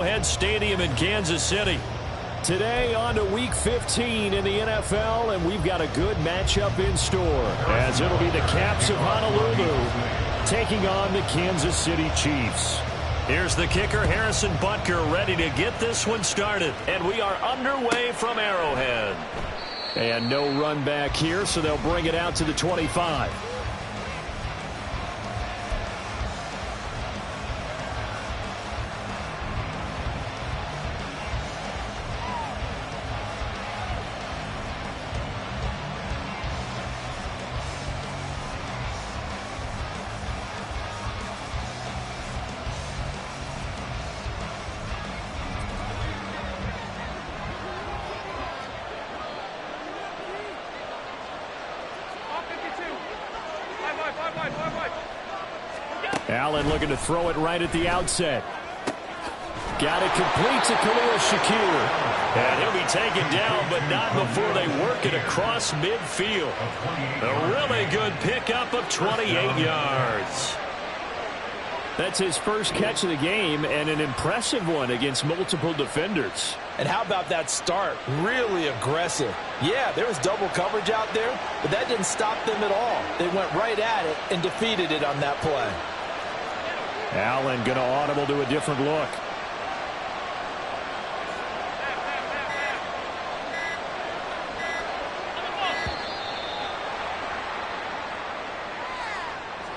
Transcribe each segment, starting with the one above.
Head Stadium in Kansas City. Today on to Week 15 in the NFL, and we've got a good matchup in store, as it'll be the Caps of Honolulu taking on the Kansas City Chiefs. Here's the kicker, Harrison Butker, ready to get this one started, and we are underway from Arrowhead. And no run back here, so they'll bring it out to the 25. Allen looking to throw it right at the outset. Got it complete to Khalil Shakir. And he'll be taken down, but not before they work it across midfield. A really good pickup of 28 yards. That's his first catch of the game, and an impressive one against multiple defenders. And how about that start? Really aggressive. Yeah, there was double coverage out there, but that didn't stop them at all. They went right at it and defeated it on that play. Allen going to audible to a different look.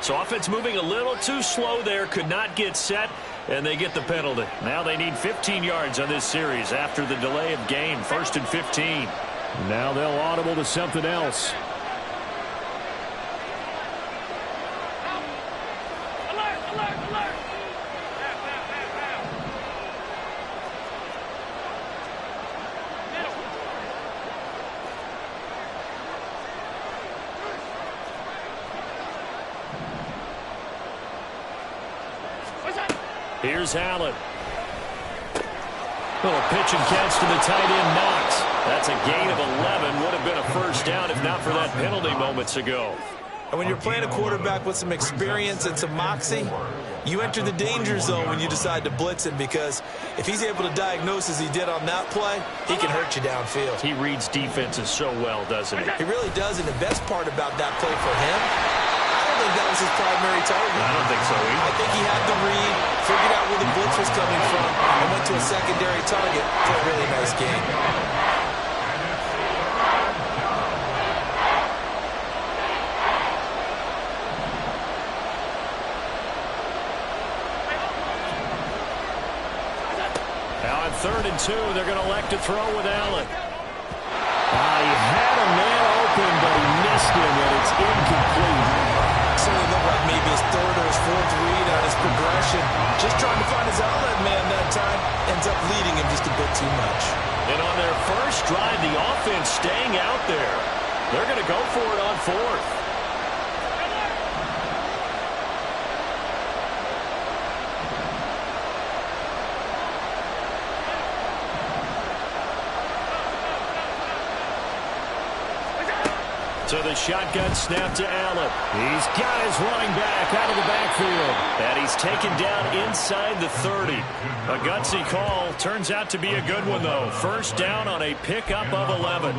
So offense moving a little too slow there, could not get set, and they get the penalty. Now they need 15 yards on this series after the delay of game, 1st and 15. Now they'll audible to something else. Here's Allen. Little pitch and catch to the tight end, Knox. That's a gain of 11. Would have been a first down if not for that penalty moments ago. And when you're playing a quarterback with some experience and some moxie, you enter the danger zone when you decide to blitz him, because if he's able to diagnose as he did on that play, he can hurt you downfield. He reads defenses so well, doesn't he? He really does, and the best part about that play for him, I don't think that was his primary target. I don't think so either. I think he had the read, figured out where the blitz was coming from, and went to a secondary target for a really nice game. Now on 3rd and 2, they're going to elect to throw with Allen. He had a man open, but he missed him, and it's incomplete. Certainly looked like maybe his 3rd or his 4th read on his progression. Just trying to find his outlet man that time. Ends up leading him just a bit too much. And on their first drive, the offense staying out there. They're going to go for it on 4th. So the shotgun snap to Allen. He's got his running back out of the backfield. And he's taken down inside the 30. A gutsy call. Turns out to be a good one, though. First down on a pickup of 11.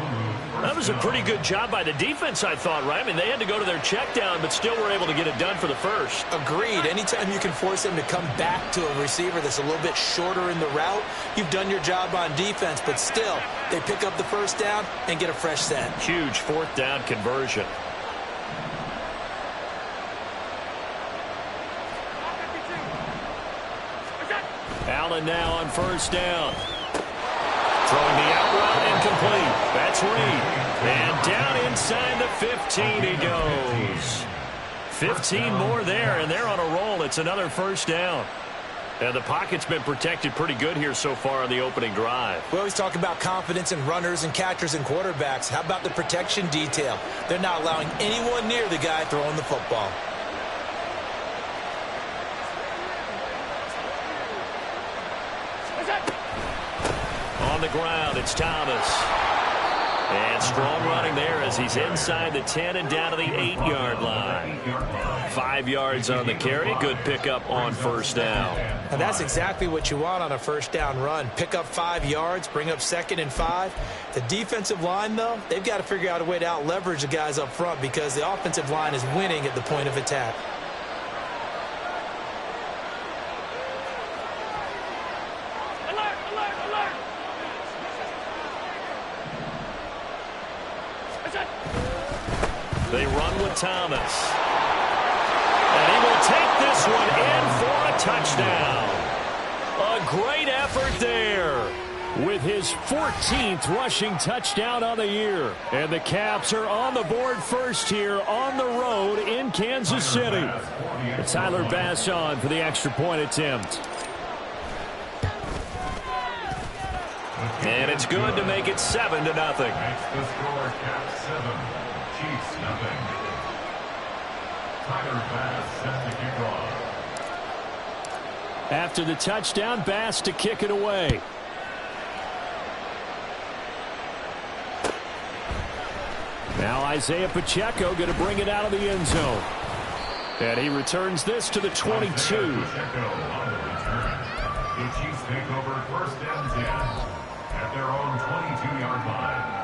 That was a pretty good job by the defense, I thought, right? I mean, they had to go to their check down, but still were able to get it done for the first. Agreed. Anytime you can force him to come back to a receiver that's a little bit shorter in the route, you've done your job on defense, but still, they pick up the first down and get a fresh set. Huge 4th down conversion. Allen now on 1st down. Throwing the out route incomplete. That's Reed. And down inside the 15 he goes. 15 more there, and they're on a roll. It's another first down. And the pocket's been protected pretty good here so far on the opening drive. We always talk about confidence in runners and catchers and quarterbacks. How about the protection detail? They're not allowing anyone near the guy throwing the football. On the ground, it's Thomas. And strong running there as he's inside the 10 and down to the 8-yard line. 5 yards on the carry. Good pickup on first down. And that's exactly what you want on a first down run. Pick up 5 yards, bring up 2nd and 5. The defensive line, though, they've got to figure out a way to out-leverage the guys up front because the offensive line is winning at the point of attack. They run with Thomas. And he will take this one in for a touchdown. A great effort there with his 14th rushing touchdown on the year. And the Caps are on the board first here on the road in Kansas City. Tyler Bass on for the extra point attempt. And it's good to make it 7-0. Makes the score Caps 7, Chiefs nothing. Tyler Bass set to kick off. After the touchdown, Bass to kick it away. Now Isaiah Pacheco going to bring it out of the end zone. And he returns this to the 22. Pacheco on the return. The Chiefs take over 1st and 10 at their own 22-yard line.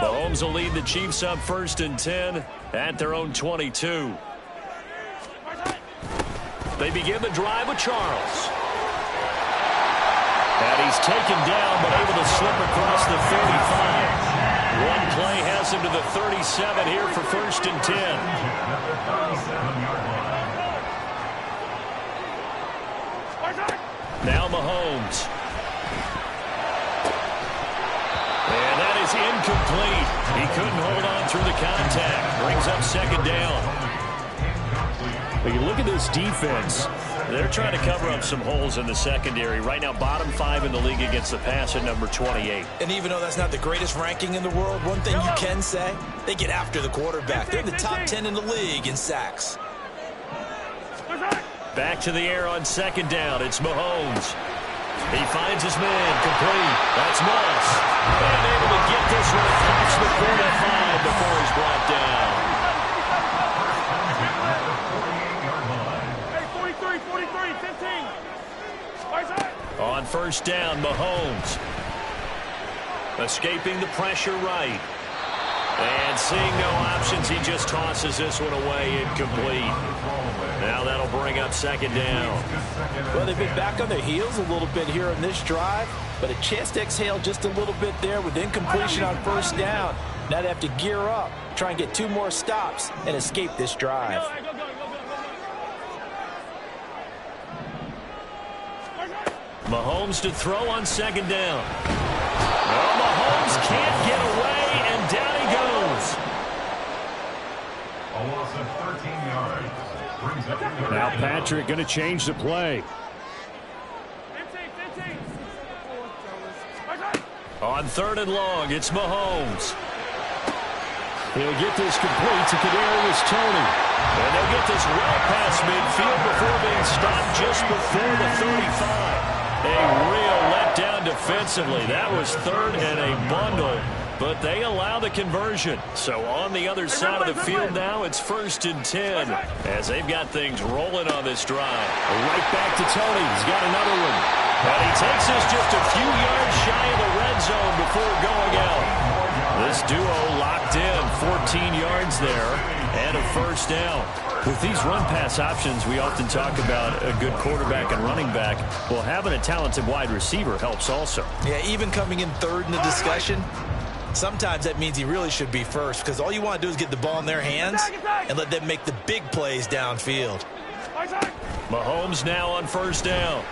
Mahomes will lead the Chiefs up 1st and 10 at their own 22. They begin the drive with Charles. And he's taken down but able to slip across the 35. One play has him to the 37 here for 1st and 10. Now Mahomes. And that is incomplete. He couldn't hold on through the contact. Brings up 2nd down. But you look at this defense. They're trying to cover up some holes in the secondary. Right now, bottom 5 in the league against the pass at number 28. And even though that's not the greatest ranking in the world, one thing you can say, they get after the quarterback. They're in the top 10 in the league in sacks. Back to the air on 2nd down. It's Mahomes. He finds his man, complete. That's Moss. And able to get this one across the 45 before he's brought down. Hey, 43, 15. On 1st down, Mahomes. Escaping the pressure right. And seeing no options, he just tosses this one away, incomplete. Now that'll bring up 2nd down. Well, they've been back on their heels a little bit here on this drive, but a chance to exhale just a little bit there with incompletion on 1st down. Now they have to gear up, try and get 2 more stops and escape this drive. Mahomes to throw on 2nd down. Well, Mahomes can't get away, and down he goes. A loss of 13 yards. Brings up Now Patrick going to change the play. 15. On 3rd and long, it's Mahomes. He'll get this complete to Kadarius Toney. And they'll get this well past midfield before being stopped just before the 35. A real letdown defensively. That was 3rd and a bundle, but they allow the conversion. So on the other side of the field now, it's 1st and 10 as they've got things rolling on this drive. Right back to Toney. He's got another one. And he takes us just a few yards shy of the red zone before going out. This duo locked in, 14 yards there, and a 1st down. With these run-pass options, we often talk about a good quarterback and running back. Well, having a talented wide receiver helps also. Yeah, even coming in 3rd in the discussion, sometimes that means he really should be 1st because all you want to do is get the ball in their hands and let them make the big plays downfield. Mahomes now on 1st down.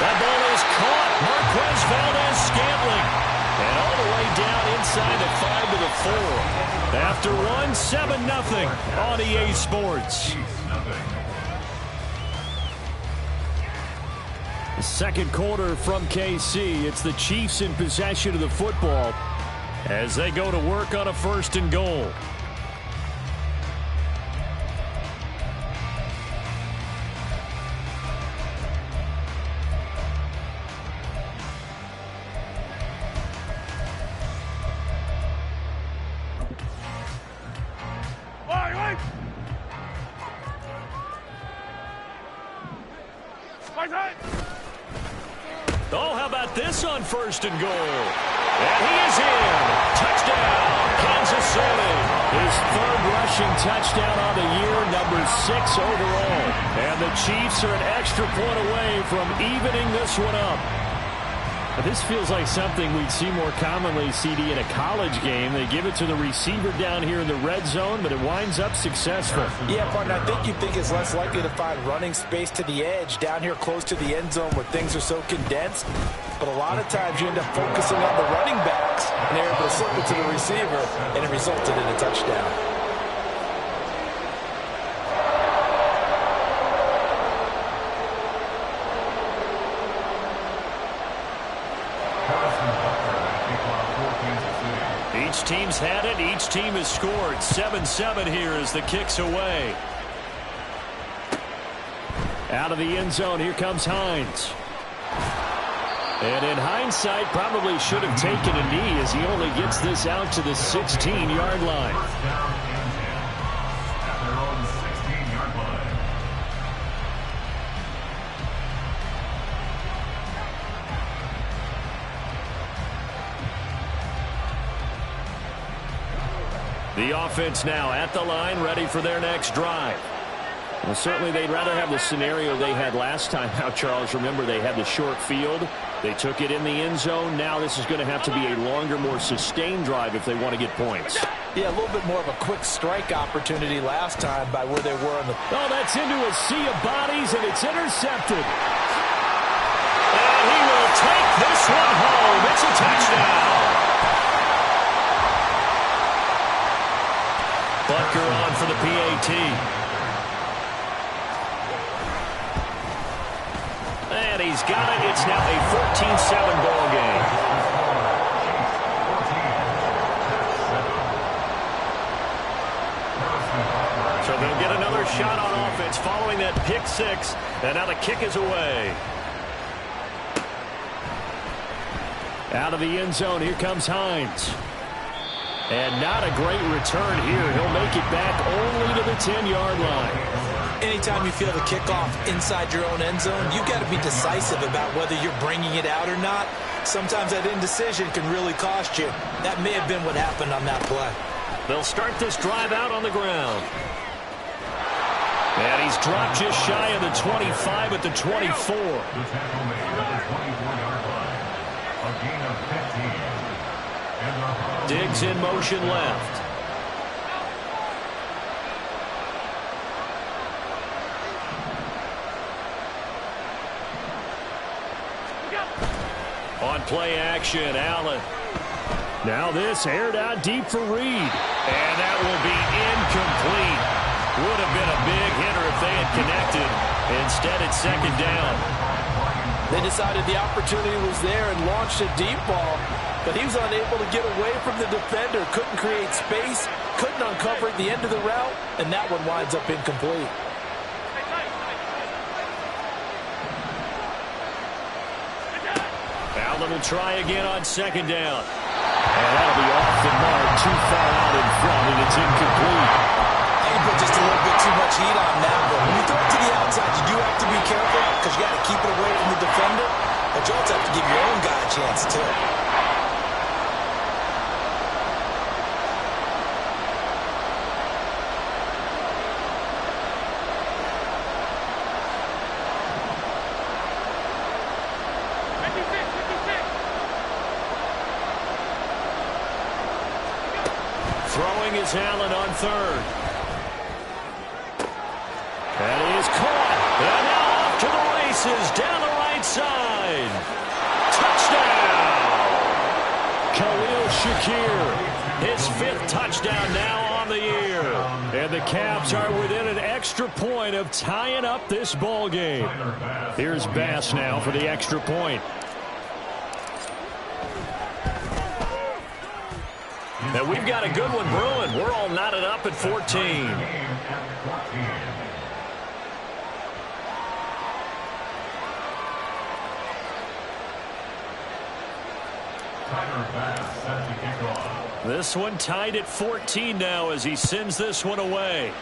That ball is caught. Marquez Valdez-Scantling. And all the way down inside the 5 to the 4. After one, 7-0 on EA Sports. The 2nd quarter from KC. It's the Chiefs in possession of the football as they go to work on a 1st and goal. Oh, how about this on 1st and goal? And he is in. Touchdown, Kansas City. His 3rd rushing touchdown on the year, number 6 overall. And the Chiefs are an extra point away from evening this one up. This feels like something we'd see more commonly, CD, in a college game. They give it to the receiver down here in the red zone, but it winds up successful. Yeah, partner, I think you'd think it's less likely to find running space to the edge down here close to the end zone where things are so condensed. But a lot of times you end up focusing on the running backs, and they're able to slip it to the receiver, and it resulted in a touchdown. Each team's had it. Each team has scored. 7-7 here as the kick's away. Out of the end zone, here comes Hines. And in hindsight, probably should have taken a knee as he only gets this out to the 16-yard line. At their own 16-yard line. The offense now at the line, ready for their next drive. Well, certainly they'd rather have the scenario they had last time out, Charles. Remember, they had the short field. They took it in the end zone. Now this is going to have to be a longer, more sustained drive if they want to get points. Yeah, a little bit more of a quick strike opportunity last time by where they were on the... Oh, that's into a sea of bodies, and it's intercepted. And he will take this one home. It's a touchdown. Butker on for the PAT. And he's got it. It's now a 14-7 ball game. So they'll get another shot on offense following that pick 6. And now the kick is away. Out of the end zone, here comes Hines. And not a great return here. He'll make it back only to the 10-yard line. Anytime you feel the kickoff inside your own end zone, you've got to be decisive about whether you're bringing it out or not. Sometimes that indecision can really cost you. That may have been what happened on that play. They'll start this drive out on the ground. And he's dropped just shy of the 25 at the 24. The tackle made at the 24-yard line. A gain of 15. Diggs in motion left. On play action, Allen. Now this aired out deep for Reed. And that will be incomplete. Would have been a big hitter if they had connected. Instead, it's 2nd down. They decided the opportunity was there and launched a deep ball, but he was unable to get away from the defender, couldn't create space, couldn't uncover at the end of the route, and that one winds up incomplete. Allen will try again on 2nd down. And that'll be off the mark, too far out in front, and it's incomplete. You put just a little bit too much heat on that one. When you throw it to the outside, you do have to be careful because you got to keep it away from the defender, but you also have to give your own guy a chance too. Throwing is Allen on 3rd. And he is caught. And now off to the races down the right side. Touchdown! Khalil Shakir. His 5th touchdown now on the year. And the Caps are within an extra point of tying up this ball game. Here's Bass now for the extra point. And we've got a good one brewing. We're all knotted up at 14. This one tied at 14 now as he sends this one away.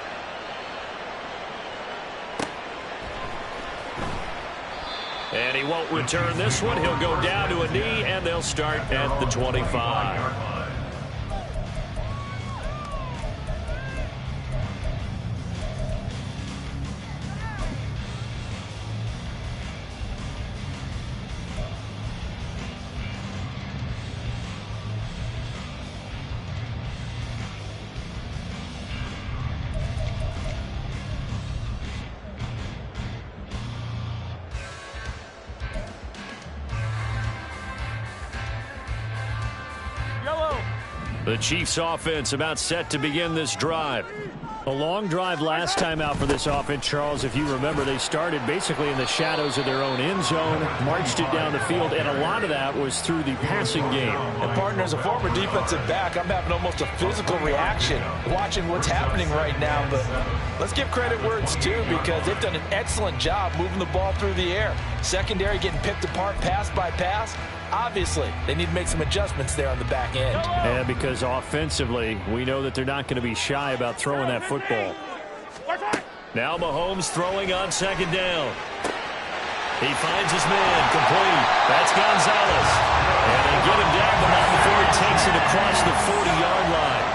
And he won't return this one. He'll go down to a knee, and they'll start at the 25. The Chiefs offense about set to begin this drive. A long drive last time out for this offense, Charles. If you remember, they started basically in the shadows of their own end zone, marched it down the field, and a lot of that was through the passing game. And partner, as a former defensive back, I'm having almost a physical reaction watching what's happening right now. But let's give credit where it's due, because they've done an excellent job moving the ball through the air. Secondary getting picked apart pass by pass. Obviously, they need to make some adjustments there on the back end. And because offensively, we know that they're not going to be shy about throwing that football. Now Mahomes throwing on second down. He finds his man, complete. That's Gonzalez. And they get him down, but not before he takes it across the 40-yard line.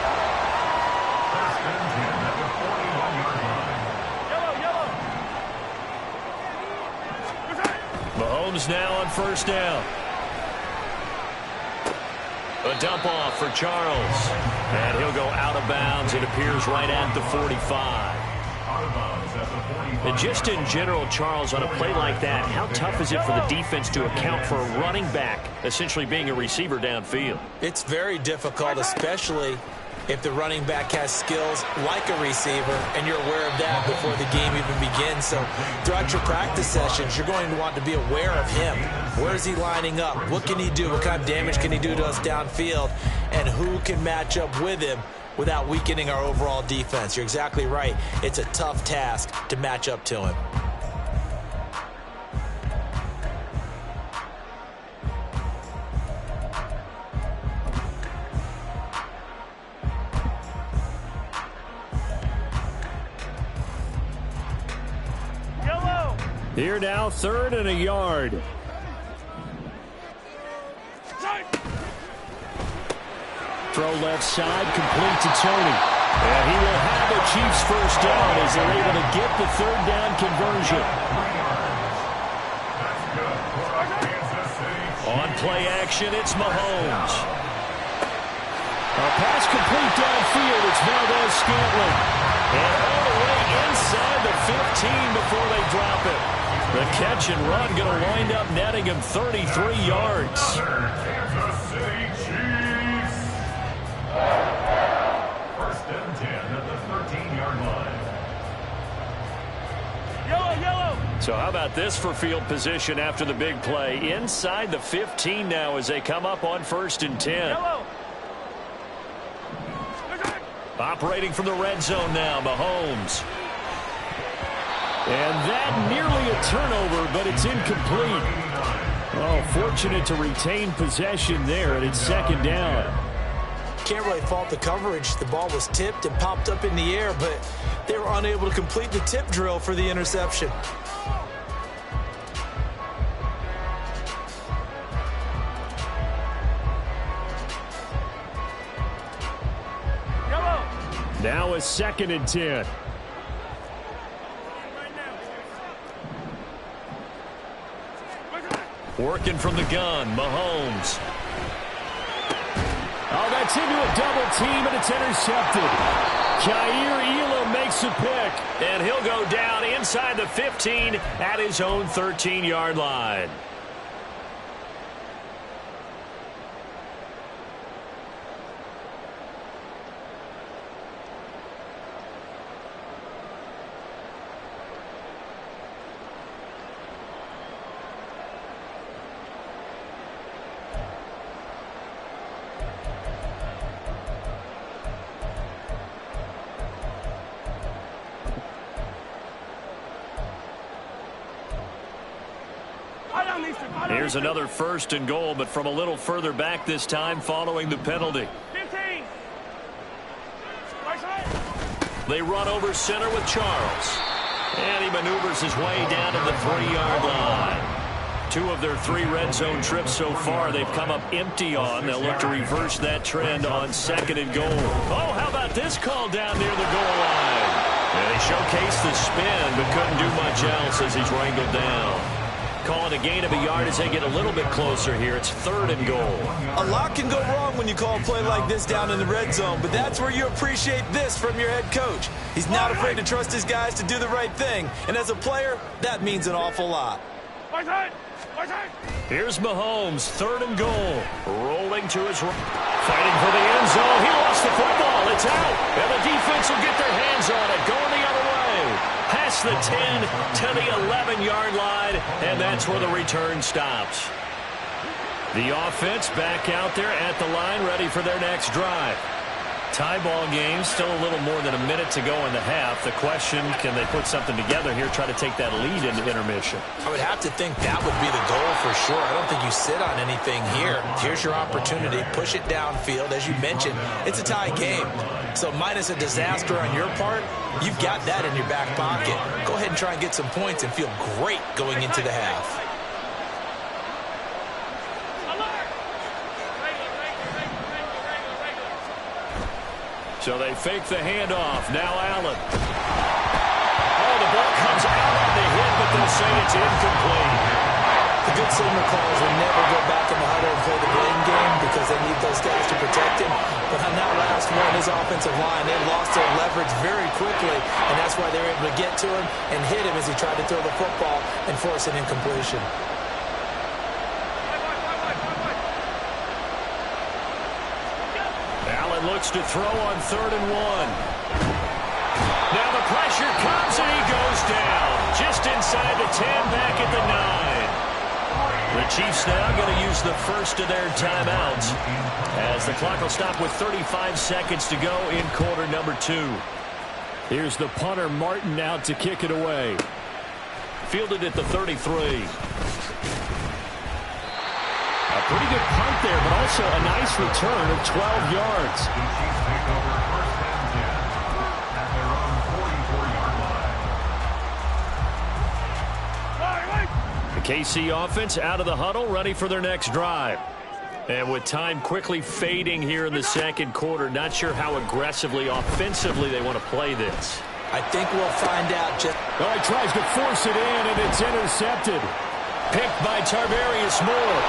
Mahomes now on first down. A dump off for Charles. And he'll go out of bounds. It appears right at the 45. And just in general, Charles, on a play like that, how tough is it for the defense to account for a running back essentially being a receiver downfield? It's very difficult, especially if the running back has skills like a receiver, and you're aware of that before the game even begins. So throughout your practice sessions, you're going to want to be aware of him. Where is he lining up? What can he do? What kind of damage can he do to us downfield? And who can match up with him without weakening our overall defense? You're exactly right. It's a tough task to match up to him. Here now, 3rd and a yard. Throw left side, complete to Tony. And he will have the Chiefs first down as they're able to get the 3rd down conversion. On play action, it's Mahomes. A pass complete downfield, it's Valdez-Scantling. And all the way inside the 15 before they drop it. The catch and run going to wind up netting him 33 yards. Kansas City Chiefs. 1st and 10 at the 13-yard line. Yellow. So how about this for field position after the big play? Inside the 15 now as they come up on 1st and 10. Operating from the red zone now, Mahomes. And that nearly a turnover, but it's incomplete. Oh, fortunate to retain possession there, and it's 2nd down. Can't really fault the coverage. The ball was tipped and popped up in the air, but they were unable to complete the tip drill for the interception. Now a 2nd and 10. Working from the gun, Mahomes. Oh, that's into a double team, and it's intercepted. Jair Elam makes a pick, and he'll go down inside the 15 at his own 13-yard line. Here's another 1st and goal, but from a little further back this time following the penalty. 15. They run over center with Charles. And he maneuvers his way down to the 3-yard line. 2 of their 3 red zone trips so far, they've come up empty on. They'll look to reverse that trend on 2nd and goal. Oh, how about this call down near the goal line? Yeah, they showcased the spin, but couldn't do much else as he's wrangled down. Calling a gain of a yard as they get a little bit closer here. It's 3rd and goal. A lot can go wrong when you call a play like this down in the red zone, but that's where you appreciate this from your head coach. He's not afraid to trust his guys to do the right thing, and as a player, that means an awful lot. Here's Mahomes, 3rd and goal. Rolling to his right. Fighting for the end zone. He lost the football. It's out. And the defense will get their hands on it. Going the other way. Past the 10 to the 11-yard line. And that's where the return stops. The offense back out there at the line, ready for their next drive. Tie ball game, still a little more than a minute to go in the half. The question, can they put something together here, try to take that lead into intermission? I would have to think that would be the goal for sure. I don't think you sit on anything here. Here's your opportunity. Push it downfield. As you mentioned, it's a tie game. So minus a disaster on your part, you've got that in your back pocket. Go ahead and try and get some points and feel great going into the half. So they fake the handoff. Now Allen. Oh, the ball comes out on the hit, but they'll say it's incomplete. The good signal callers will never go back in the huddle and play the blame game because they need those guys to protect him. But on that last one, his offensive line, they lost their leverage very quickly, and that's why they were able to get to him and hit him as he tried to throw the football and force an incompletion. Looks to throw on 3rd and 1. Now the pressure comes and he goes down. Just inside the 10, back at the 9. The Chiefs now going to use the first of their timeouts as the clock will stop with 35 seconds to go in quarter number 2. Here's the punter Martin out to kick it away. Fielded at the 33. A pretty good punt there, but also a nice return of 12 yards. The Chiefs take over 1st and 10 at their own 44-yard line. The KC offense out of the huddle, ready for their next drive. And with time quickly fading here in the 2nd quarter, not sure how aggressively, offensively they want to play this. I think we'll find out. Oh, he tries to force it in, and it's intercepted. Picked by Tarvarius Moore.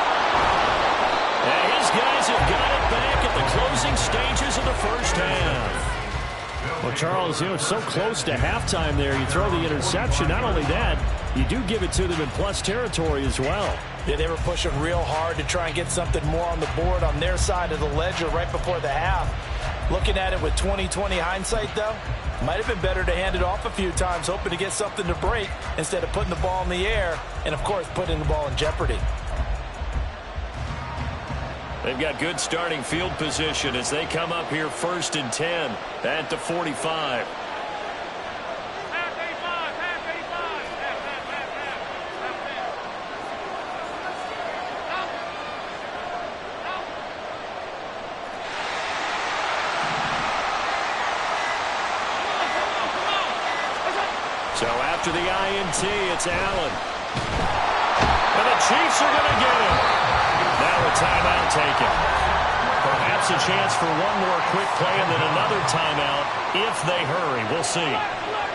And his guys have got it back at the closing stages of the first half. Well, Charles, it's so close to halftime there. You throw the interception. Not only that, you do give it to them in plus territory as well. Yeah, they were pushing real hard to try and get something more on the board on their side of the ledger right before the half. Looking at it with 20/20 hindsight, though, might have been better to hand it off a few times, hoping to get something to break instead of putting the ball in the air and, of course, putting the ball in jeopardy. They've got good starting field position as they come up here 1st and 10 at the 45. So after the INT, it's Allen. And the Chiefs are going to get it. Now a timeout taken. Perhaps a chance for one more quick play and then another timeout if they hurry. We'll see.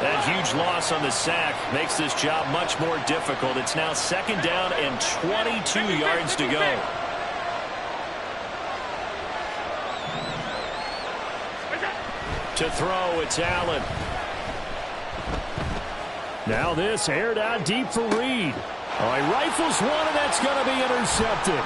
That huge loss on the sack makes this job much more difficult. It's now 2nd down and 22 yards to go. To throw, it's Allen. Now this aired out deep for Reed. Oh, he rifles one, and that's going to be intercepted.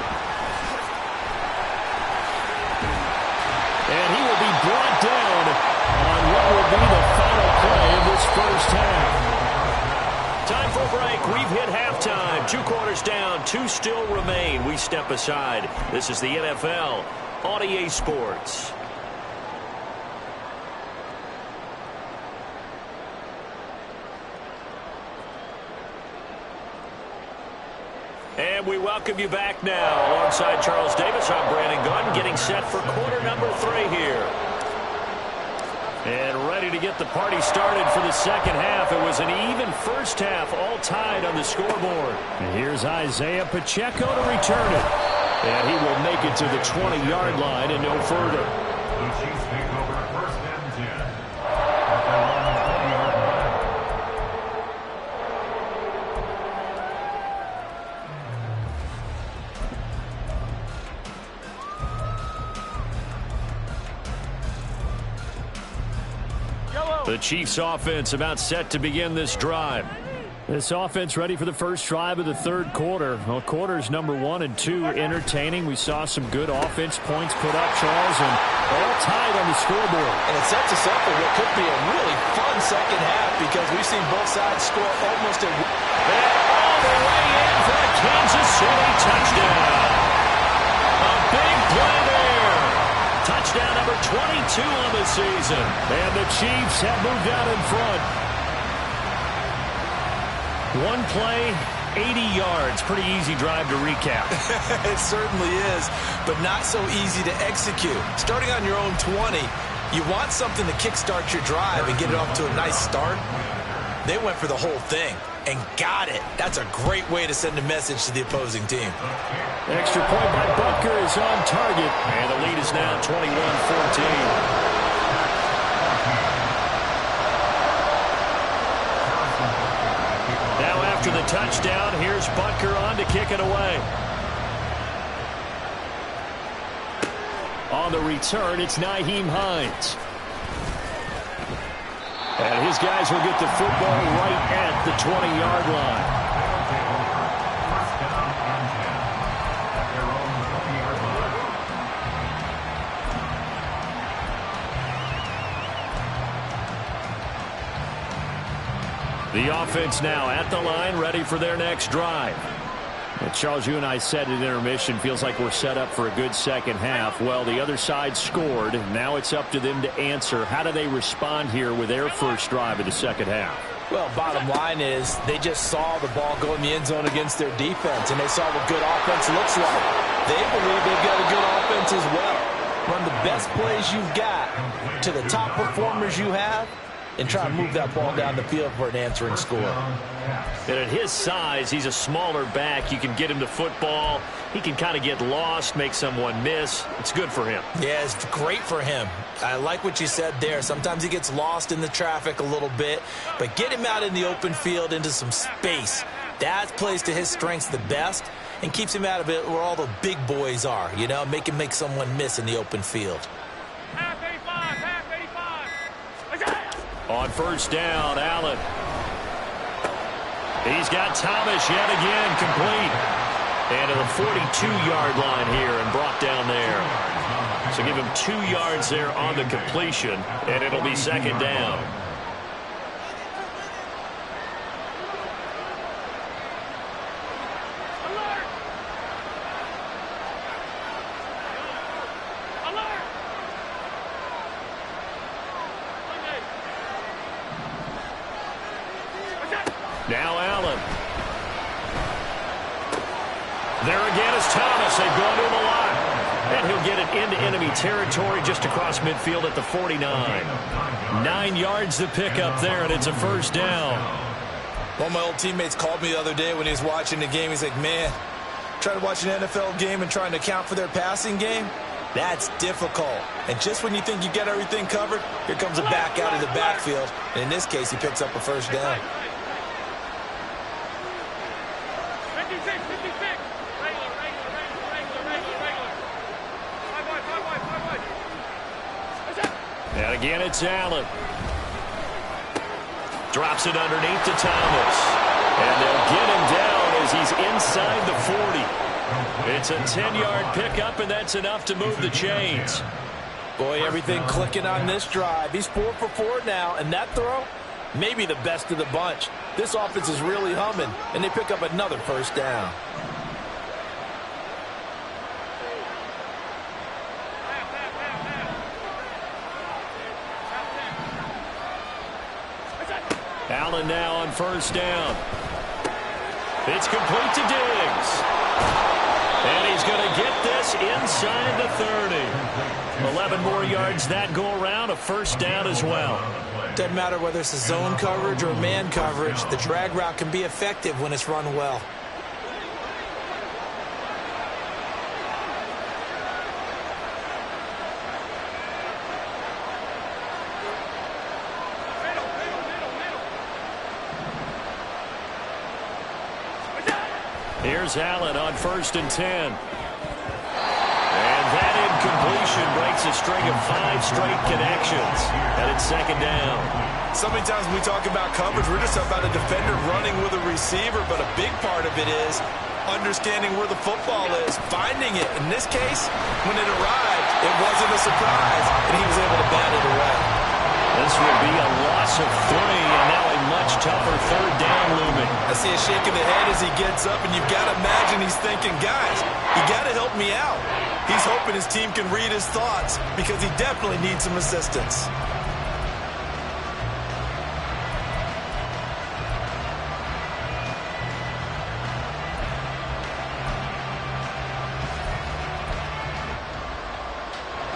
And he will be brought down on what will be the final play of this first half. Time for a break. We've hit halftime. 2 quarters down, 2 still remain. We step aside. This is the NFL on EA Sports. And we welcome you back now. Alongside Charles Davis, I'm Brandon Gunn, getting set for quarter number 3 here. And ready to get the party started for the second half. It was an even first half, all tied on the scoreboard. And here's Isaiah Pacheco to return it. And he will make it to the 20-yard line and no further. The Chiefs take over first and 10 at their own 20-yard line. The Chiefs offense about set to begin this drive. This offense ready for the first drive of the third quarter. Well, quarters number 1 and 2 entertaining. We saw some good offense points put up, Charles, and all tied on the scoreboard. And it sets us up for what could be a really fun second half because we've seen both sides score almost at... And all the way in for a Kansas City touchdown. A big play there. Touchdown number 22 on the season. And the Chiefs have moved out in front. One play, 80 yards. Pretty easy drive to recap. It certainly is, but not so easy to execute. Starting on your own 20, you want something to kickstart your drive and get it off to a nice start. They went for the whole thing and got it. That's a great way to send a message to the opposing team. Extra point by Butker is on target, and the lead is now 21-14. After the touchdown, here's Butker on to kick it away. On the return, it's Nyheim Hines. And his guys will get the football right at the 20-yard line. First down and 10 at their own 20-yard line. The offense now at the line, ready for their next drive. Well, Charles, you and I said at intermission, feels like we're set up for a good second half. Well, the other side scored. Now it's up to them to answer. How do they respond here with their first drive of the second half? Well, bottom line is they just saw the ball go in the end zone against their defense, and they saw what good offense looks like. They believe they've got a good offense as well. Run the best plays you've got to the top performers you have, and try to move that ball down the field for an answering score. And at his size, he's a smaller back. You can get him to football. He can kind of get lost, make someone miss. It's good for him. Yeah, it's great for him. I like what you said there. Sometimes he gets lost in the traffic a little bit, but get him out in the open field into some space. That plays to his strengths the best and keeps him out of it where all the big boys are, you know, make him make someone miss in the open field. Half 85, half 85. On first down, Allen. He's got Thomas yet again complete. And to the 42-yard line here and brought down there. So give him 2 yards there on the completion, and it'll be second down. Now Allen. There again is Thomas. They've gone to him a lot. And he'll get it into enemy territory just across midfield at the 49. 9 yards to pick up there, and it's a first down. One of my old teammates called me the other day when he was watching the game. He's like, man, trying to watch an NFL game and trying to account for their passing game, that's difficult. And just when you think you get everything covered, here comes a back out of the backfield. And in this case, he picks up a first down. 56, 56. Regular. Five wide. And again, it's Allen. Drops it underneath to Thomas. And they'll get him down as he's inside the 40. It's a 10-yard pickup, and that's enough to move the chains. Boy, everything clicking on this drive. He's 4 for 4 now, and that throw, maybe the best of the bunch. This offense is really humming, and they pick up another first down. Allen now on first down. It's complete to Diggs. And he's going to get this inside the 30. 11 more yards that go around, a first down as well. Doesn't matter whether it's a zone coverage or man coverage, the drag route can be effective when it's run well. Here's Allen on 1st and 10. And that incompletion breaks a string of 5 straight connections. And it's 2nd down. So many times when we talk about coverage, we're just talking about a defender running with a receiver, but a big part of it is understanding where the football is, finding it. In this case, when it arrived, it wasn't a surprise, and he was able to bat it away. This would be a loss of 3, and now a much tougher 3rd down looming. I see a shake of the head as he gets up, and you've got to imagine he's thinking, guys, you got to help me out. He's hoping his team can read his thoughts because he definitely needs some assistance.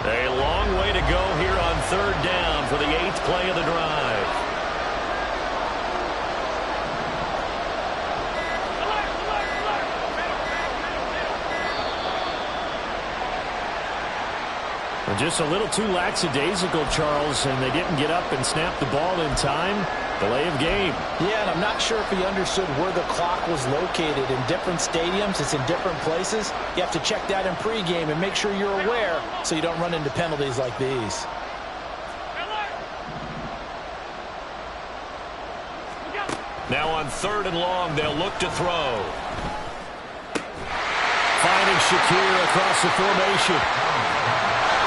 A long way to go here on 3rd down for the 8th play of the drive. Just a little too lackadaisical, Charles, and they didn't get up and snap the ball in time. Delay of game. Yeah, and I'm not sure if he understood where the clock was located. In different stadiums, it's in different places. You have to check that in pregame and make sure you're aware so you don't run into penalties like these. Now on 3rd and long, they'll look to throw. Finding Shakir across the formation.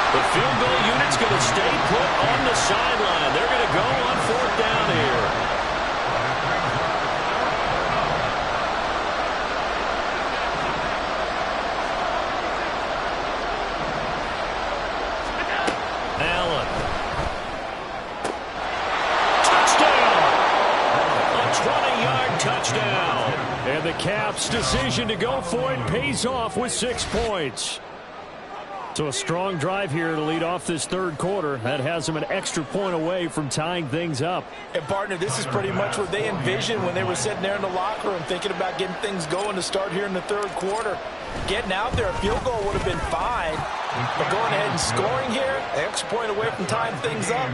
The field goal unit's going to stay put on the sideline. They're going to go on 4th down here. Allen. Touchdown! A 20-yard touchdown. And the Caps' decision to go for it pays off with 6 points. So a strong drive here to lead off this 3rd quarter. That has them an extra point away from tying things up. And, partner, this is pretty much what they envisioned when they were sitting there in the locker room thinking about getting things going to start here in the 3rd quarter. Getting out there, a field goal would have been fine. But going ahead and scoring here, an extra point away from tying things up,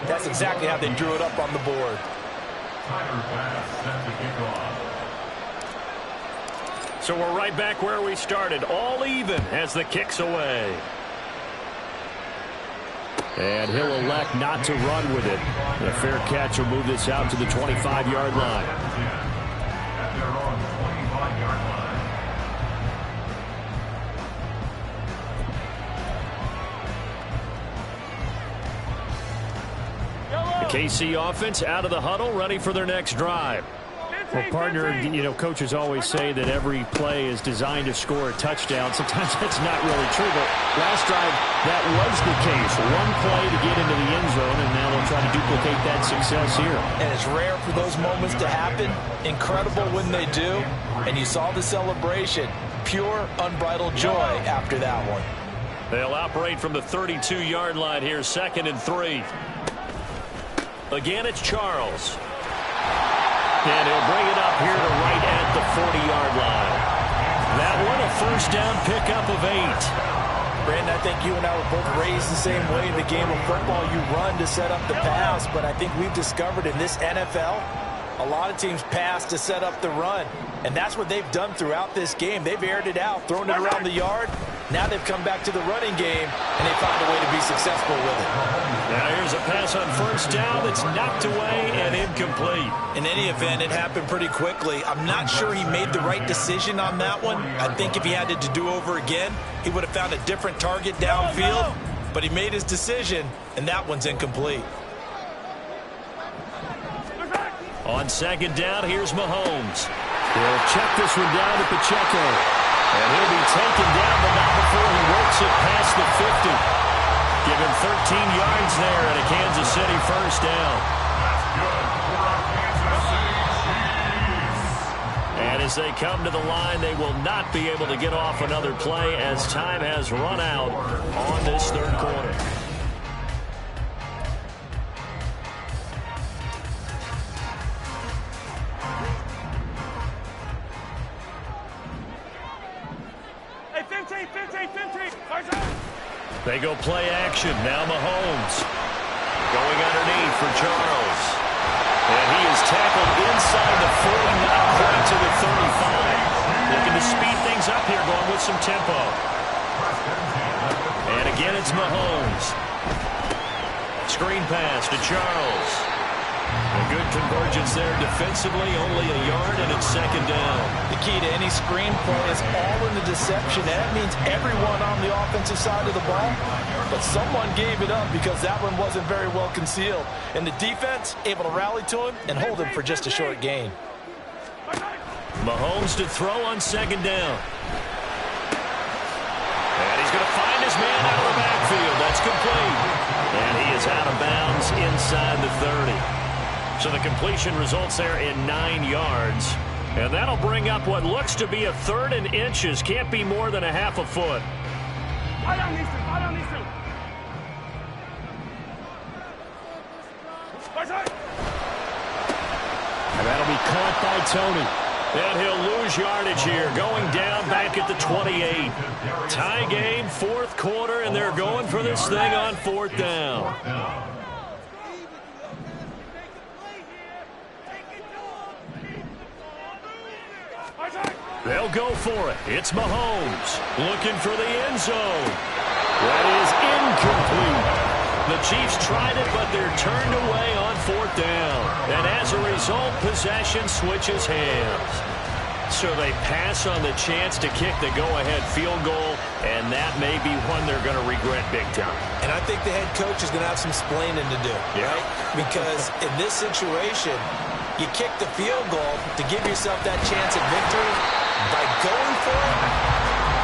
that's exactly how they drew it up on the board. So we're right back where we started, all even as the kick's away. And he'll elect not to run with it. A fair catch will move this out to the 25-yard line. At their own 25-yard line. The KC offense out of the huddle, ready for their next drive. Well, partner, you know, coaches always say that every play is designed to score a touchdown. Sometimes that's not really true, but last drive, that was the case. One play to get into the end zone, and now they'll try to duplicate that success here. And it's rare for those moments to happen. Incredible when they do. And you saw the celebration. Pure, unbridled joy after that one. They'll operate from the 32-yard line here, 2nd and 3. Again, it's Charles. And he'll bring it up here to right at the 40-yard line. That one a first down pickup of 8. Brandon, I think you and I were both raised the same way in the game of football. You run to set up the pass, but I think we've discovered in this NFL, a lot of teams pass to set up the run. And that's what they've done throughout this game. They've aired it out, thrown it around the yard. Now they've come back to the running game, and they found a way to be successful with it. Now here's a pass on first down that's knocked away and incomplete. In any event, it happened pretty quickly. I'm not sure he made the right decision on that one. I think if he had it to do over again, he would have found a different target downfield. But he made his decision, and that one's incomplete. On 2nd down, here's Mahomes. He'll check this one down to Pacheco. And he'll be taken down, but not before he works it past the 50. Give him 13 yards there and a Kansas City first down. That's good for our Kansas City Chiefs. And as they come to the line, they will not be able to get off another play as time has run out on this third quarter. Hey, 15, 15, 15. They go play action. Now Mahomes going underneath for Charles. And he is tackled inside the 40, not quite to the 35. Looking to speed things up here, going with some tempo. And again, it's Mahomes. Screen pass to Charles. A good convergence there defensively, only a yard, and it's second down. The key to any screen play is all in the deception. That means everyone on the offensive side of the ball, but someone gave it up because that one wasn't very well concealed. And the defense able to rally to him and hold him for just a short gain. Mahomes to throw on second down. And he's going to find his man out of the backfield. That's complete. And he is out of bounds inside the 30. So the completion results there in 9 yards. And that'll bring up what looks to be a third and inches. Can't be more than a half a foot. I don't need to. And that'll be caught by Tony. And he'll lose yardage here, going down back at the 28. Tie game, fourth quarter, and they're going for this thing on fourth down. They'll go for it. It's Mahomes looking for the end zone. That is incomplete. The Chiefs tried it, but they're turned away on fourth down. And as a result, possession switches hands. So they pass on the chance to kick the go-ahead field goal, and that may be one they're going to regret big time. And I think the head coach is going to have some splaining to do, right? Because in this situation, you kick the field goal to give yourself that chance at victory. By going for it,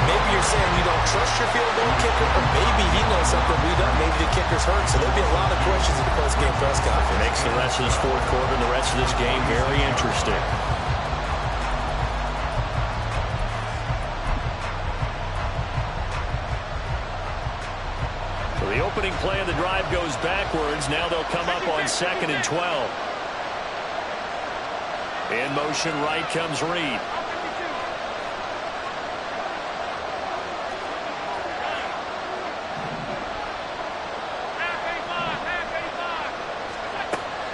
maybe you're saying you don't trust your field goal kicker, or maybe he knows something we don't. Maybe the kicker's hurt. So there'll be a lot of questions in the post-game press conference. Makes the rest of this fourth quarter and the rest of this game very interesting. So the opening play of the drive goes backwards. Now they'll come up on 2nd and 12. In motion right comes Reed.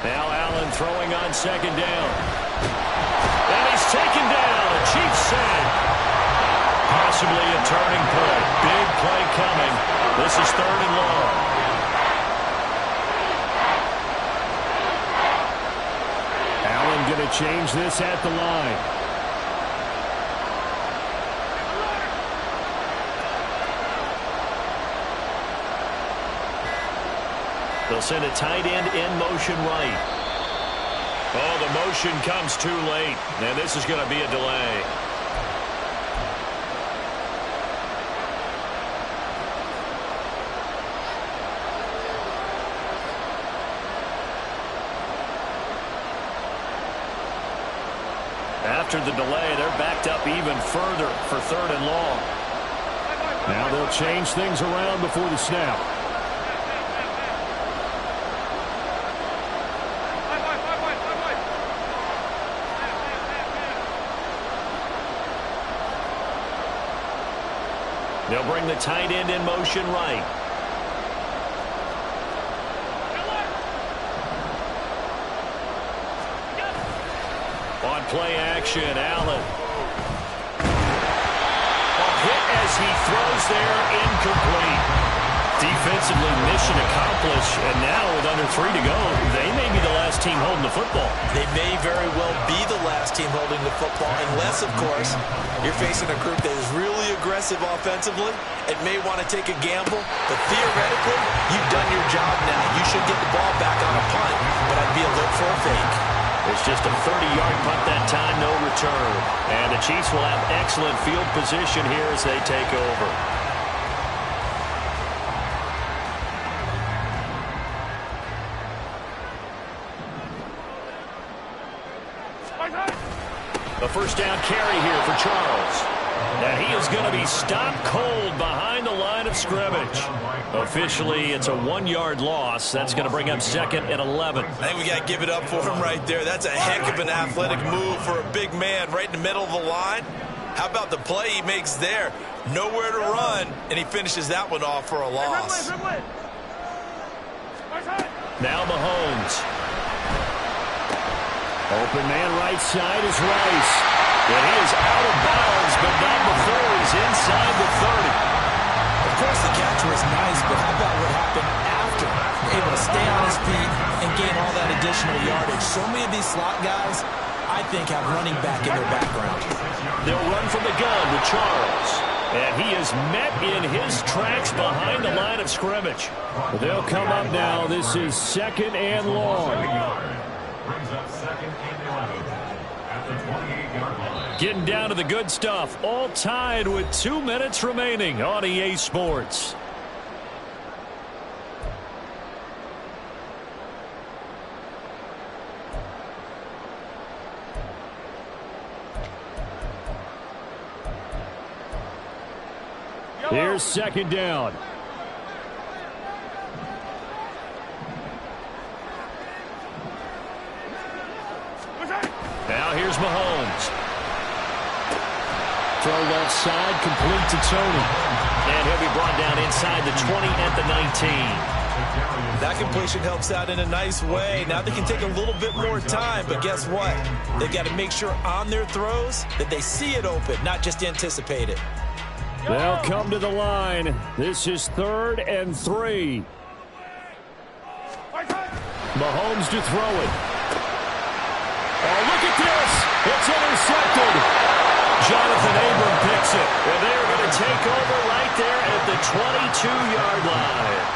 Now Allen throwing on second down. And he's taken down. A Chiefs sack. Possibly a turning point. Big play coming. This is 3rd and long. Allen going to change this at the line. They'll send a tight end in motion right. Oh, the motion comes too late. And this is going to be a delay. After the delay, they're backed up even further for 3rd and long. Now they'll change things around before the snap. They'll bring the tight end in motion right. On play action, Allen. A hit as he throws there, incomplete. Defensively, mission accomplished, and now with under 3 to go, they may be the last team holding the football. They may very well be the last team holding the football, unless, of course, you're facing a group that is really aggressive offensively and may want to take a gamble. But theoretically, you've done your job now. You should get the ball back on a punt, but I'd be alert for a fake. It's just a 30-yard punt that time, no return. And the Chiefs will have excellent field position here as they take over. A first down carry here for Charles. And he is going to be stopped cold behind the line of scrimmage. Officially, it's a 1-yard loss. That's going to bring up 2nd and 11. I think we got to give it up for him right there. That's a heck of an athletic move for a big man right in the middle of the line. How about the play he makes there? Nowhere to run, and he finishes that one off for a loss. Now Mahomes. Open man right side is Rice. And he is out of bounds, but not before he's inside the 30. Of course, the catch was nice, but how about what happened after? Able to stay on his feet and gain all that additional yardage. So many of these slot guys, I think, have running back in their background. They'll run from the gun to Charles. And he is met in his tracks behind the line of scrimmage. They'll come up now. This is 2nd and long. Brings up 2nd and 11 at the 28-yard line. Getting down to the good stuff. All tied with 2 minutes remaining on EA Sports. Here's 2nd down. Now here's Mahomes. Throw left side, complete to Tony. And he'll be brought down inside the 20 at the 19. That completion helps out in a nice way. Now they can take a little bit more time, but guess what? They've got to make sure on their throws that they see it open, not just anticipate it. They'll come to the line. This is 3rd and 3. Mahomes to throw it. Oh, look at this. It's intercepted. Jonathan Abram picks it. And they're going to take over right there at the 22-yard line.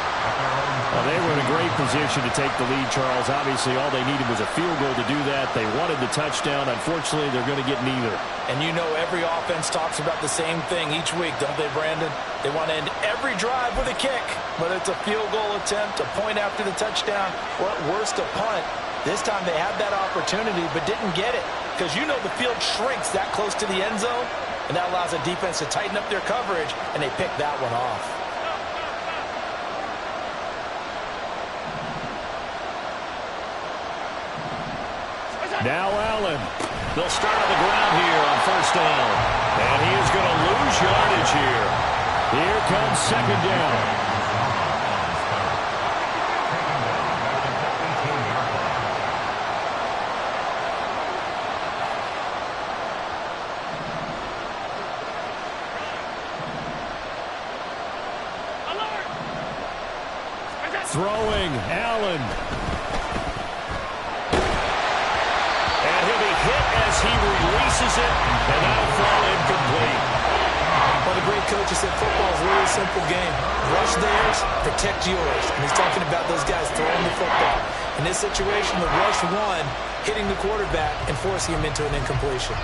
Well, they were in a great position to take the lead, Charles. Obviously, all they needed was a field goal to do that. They wanted the touchdown. Unfortunately, they're going to get neither. And you know every offense talks about the same thing each week, don't they, Brandon? They want to end every drive with a kick, whether it's a field goal attempt, a point after the touchdown, or at worst a punt. This time they had that opportunity but didn't get it because you know the field shrinks that close to the end zone, and that allows the defense to tighten up their coverage, and they picked that one off. Now Allen. They'll start on the ground here on 1st down. And he is going to lose yardage here. Here comes 2nd down. Throwing, Allen. And he'll be hit as he releases it, and that'll fall incomplete. Well, the great coach has said football is a really simple game. Rush theirs, protect yours. And he's talking about those guys throwing the football. In this situation, the rush one, hitting the quarterback and forcing him into an incompletion.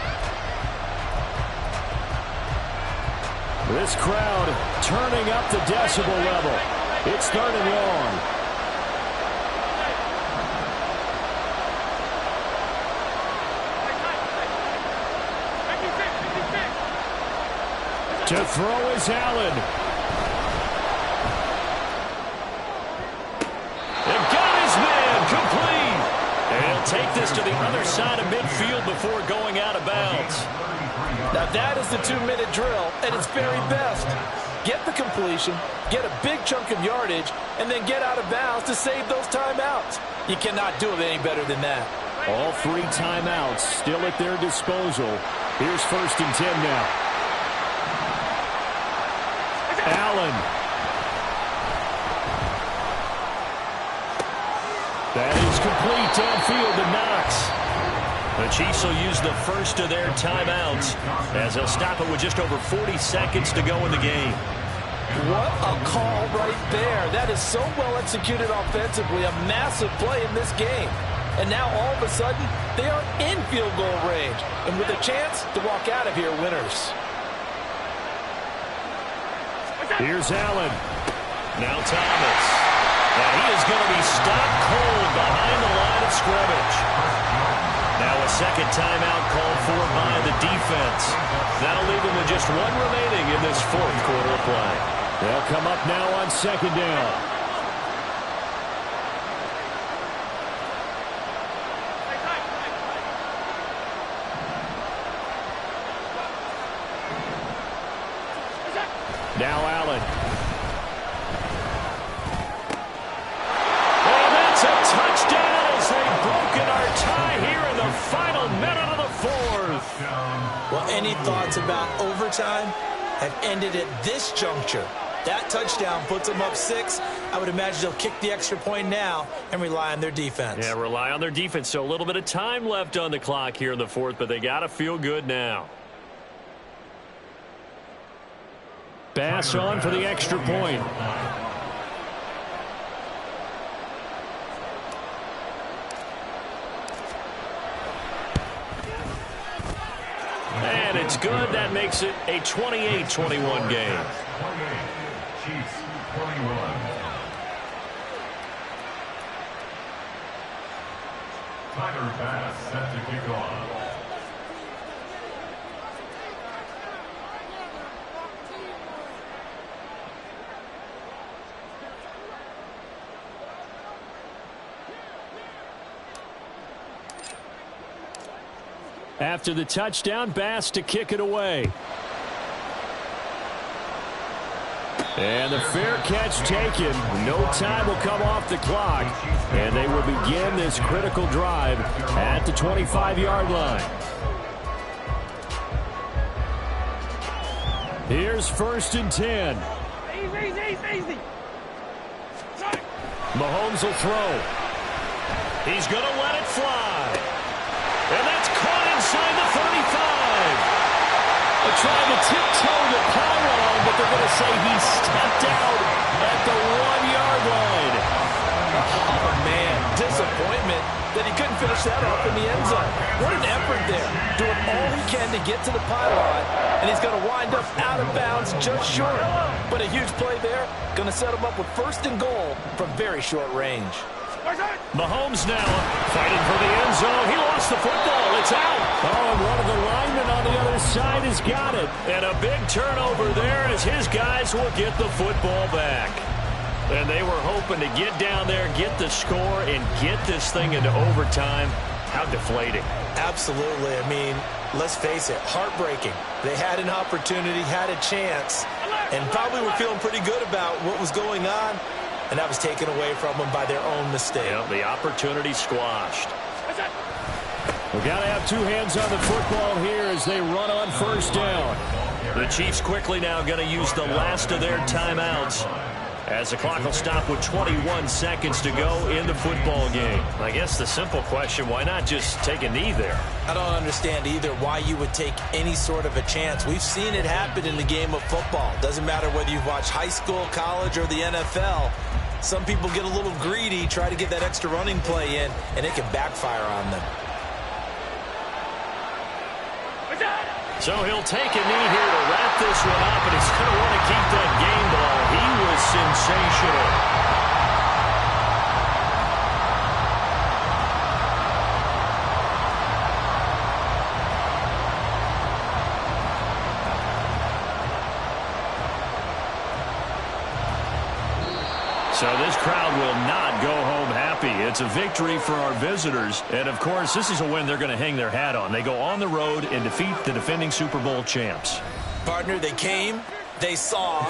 This crowd turning up the decibel level. It's 3rd and long. To throw is Allen. And got his man complete. And he'll take this to the other side of midfield before going out of bounds. Now that is the 2-minute drill at its very best. Get the completion, get a big chunk of yardage, and then get out of bounds to save those timeouts. You cannot do it any better than that. All 3 timeouts still at their disposal. Here's 1st and 10 now. Allen. That is complete downfield to Knox. The Chiefs will use the first of their timeouts as they'll stop it with just over 40 seconds to go in the game. What a call right there. That is so well executed offensively. A massive play in this game. And now all of a sudden, they are in field goal range and with a chance to walk out of here winners. Here's Allen. Now Thomas. And he is going to be stopped cold behind the line of scrimmage. Now a second timeout called for by That'll leave them with just one remaining in this fourth quarter of play. They'll come up now on second down. Now Allen. And that's a touchdown as they've broken our tie here in the final minute of the fourth. Well, any thoughts about overtime have ended at this juncture. That touchdown puts them up 6. I would imagine they'll kick the extra point now and rely on their defense. Yeah, rely on their defense. So a little bit of time left on the clock here in the fourth, but they got to feel good now. Bass on for the extra point. And it's good. That makes it a 28-21 game. Chiefs 21. Tyler Bass set to kick off. After the touchdown, Bass to kick it away. And the fair catch taken. No time will come off the clock. And they will begin this critical drive at the 25-yard line. Here's 1st and 10. Easy. Mahomes will throw. He's going to let it fly. And that's caught inside the 35. They're trying to tiptoe the pylon, but they're going to say he stepped out at the 1-yard line. Oh, man, disappointment that he couldn't finish that off in the end zone. What an effort there. Doing all he can to get to the pylon, and he's going to wind up out of bounds just short. But a huge play there. Going to set him up with 1st and goal from very short range. Mahomes now fighting for the end zone. He lost the football. It's out. Oh, and one of the linemen on the other side has got it. And a big turnover there as his guys will get the football back. And they were hoping to get down there, get the score, and get this thing into overtime. How deflating. Absolutely. I mean, let's face it, heartbreaking. They had an opportunity, had a chance, and probably were feeling pretty good about what was going on. And that was taken away from them by their own mistake. Yeah, the opportunity squashed. We've got to have two hands on the football here as they run on 1st down. The Chiefs quickly now going to use the last of their timeouts as the clock will stop with 21 seconds to go in the football game. I guess the simple question, why not just take a knee there? I don't understand either why you would take any sort of a chance. We've seen it happen in the game of football. Doesn't matter whether you watch high school, college, or the NFL. Some people get a little greedy, try to get that extra running play in, and it can backfire on them. So he'll take a knee here to wrap this one up, and he's going to want to keep that game ball. He was sensational. So this crowd will not go home happy. It's a victory for our visitors. And, of course, this is a win they're going to hang their hat on. They go on the road and defeat the defending Super Bowl champs. Partner, they came, they saw,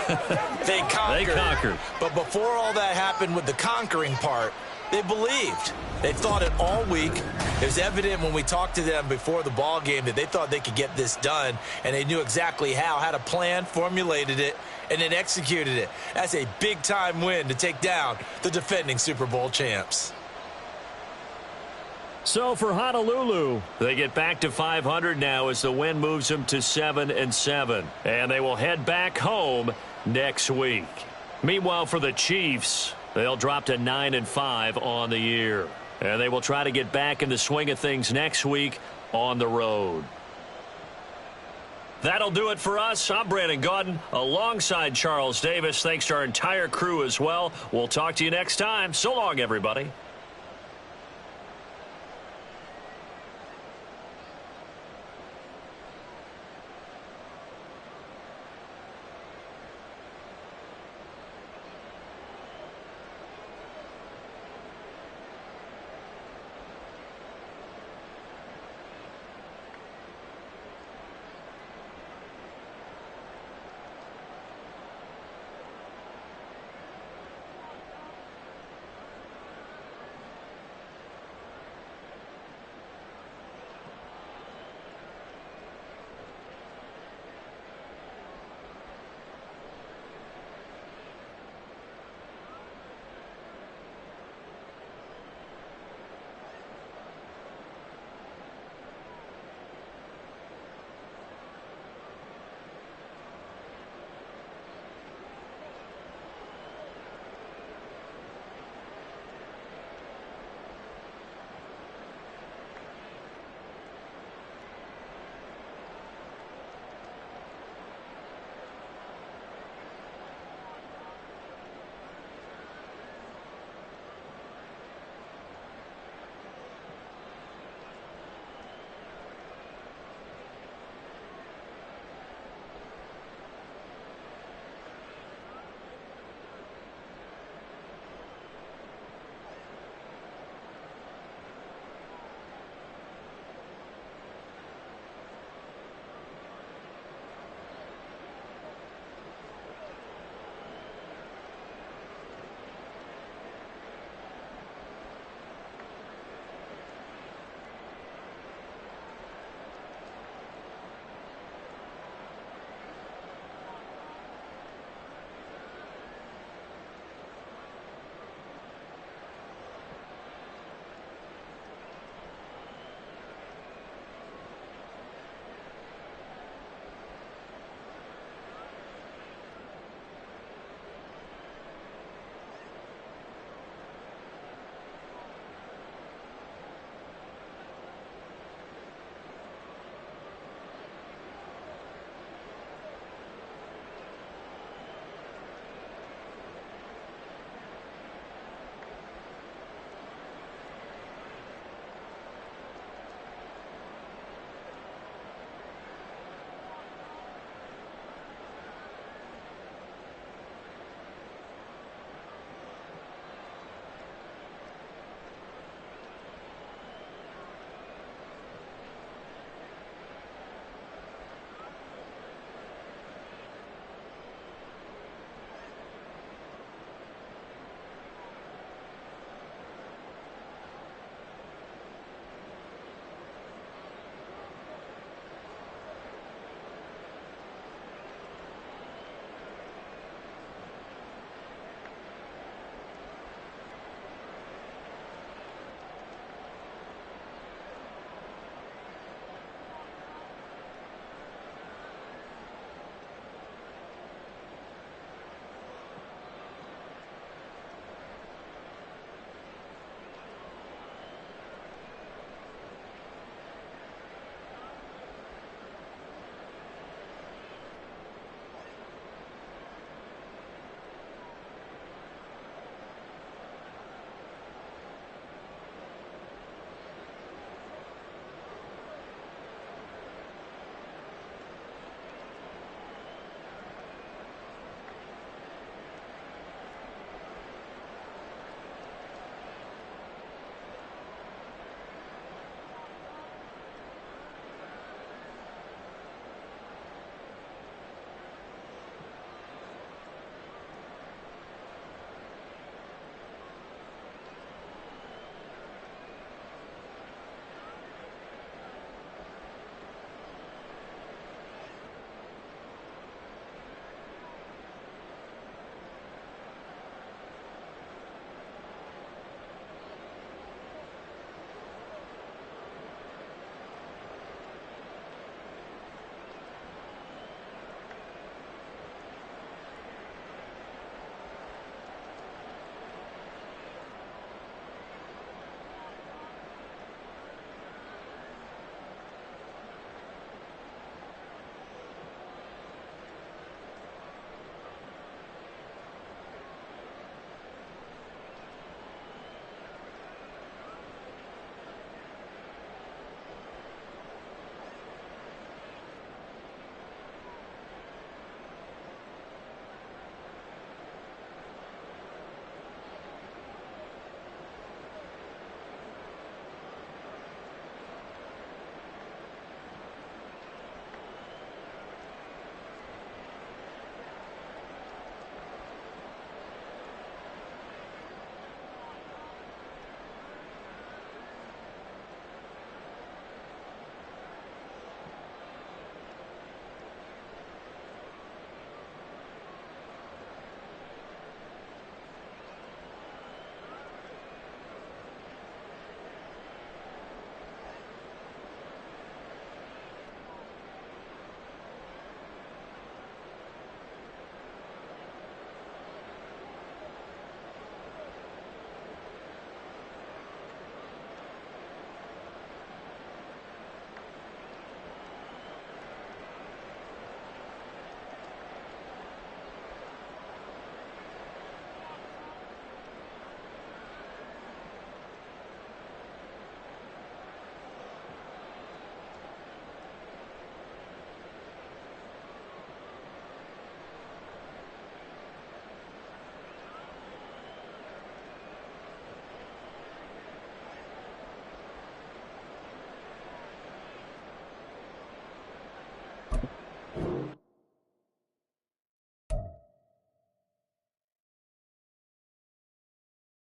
they conquered. They conquered. But before all that happened with the conquering part, they believed. They thought it all week. It was evident when we talked to them before the ball game that they thought they could get this done, and they knew exactly how, had a plan, formulated it, and then executed it. That's a big-time win to take down the defending Super Bowl champs. So for Honolulu, they get back to 500 now as the win moves them to 7-7. And they will head back home next week. Meanwhile, for the Chiefs, they'll drop to 9-5 on the year. And they will try to get back in the swing of things next week on the road. That'll do it for us. I'm Brandon Gaudin alongside Charles Davis. Thanks to our entire crew as well. We'll talk to you next time. So long, everybody.